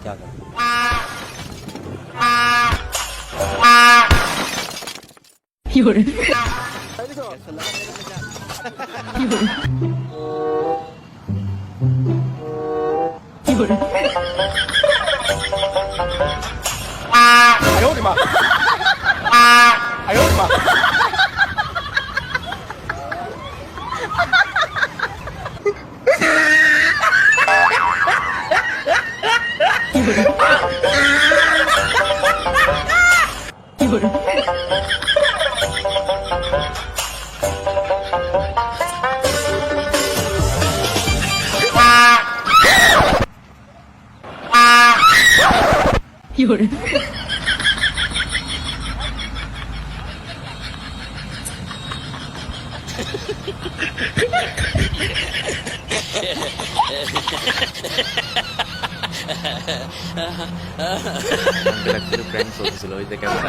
क्या करूं? Actually pranks হচ্ছিল ওই যে ক্যামেরা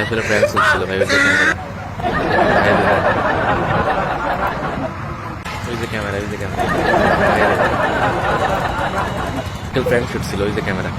আসলে প্র্যাঙ্কস হচ্ছিল ভাই ওই যে ক্যামেরা কেউ প্র্যাঙ্ক শুটছিল ওই যে camera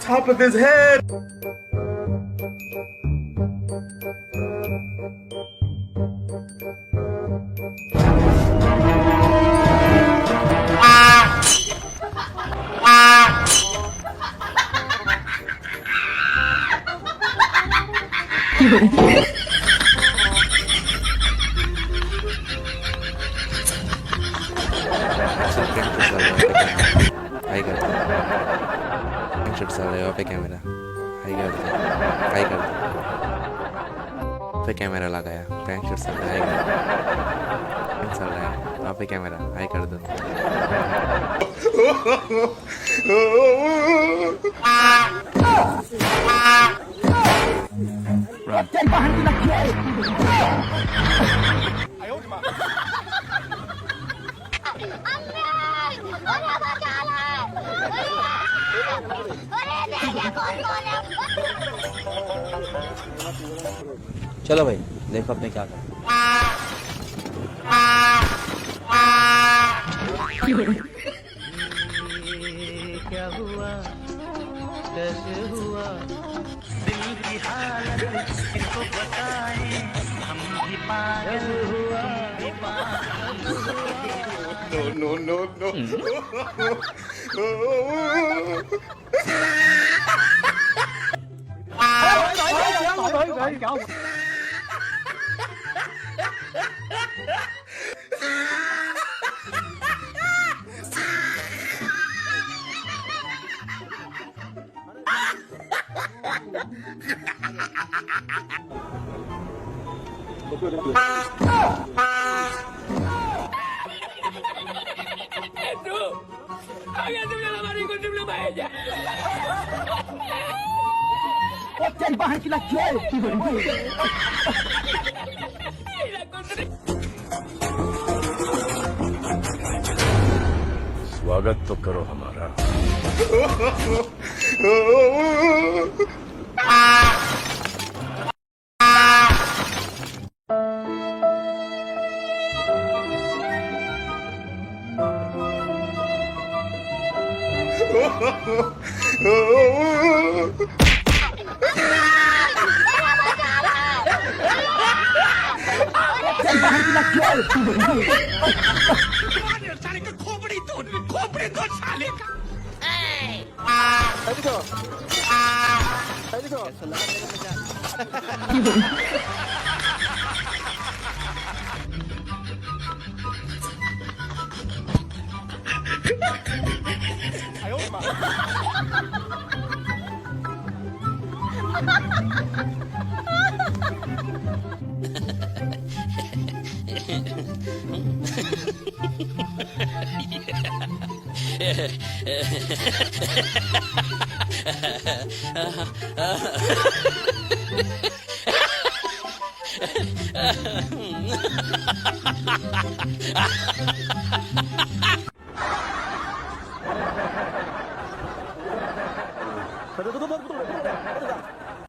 Top of his head. Shoot चल रहा है, वहाँ पे कैमरा हाई कर दो, हाई कर दो, वहाँ पे कैमरा लगाया, प्रैंक शूट चल रहा है, हाई कर दो, चल रहा है, वहाँ पे कैमरा हाई कर दो। चलो भाई देखो अपने क्या कर। क्या हुआ कैसे हुआ दिल की हालत किसको बताएं हम भी पागल हुआ No, no, no, no. स्वागत तो करो हमारा।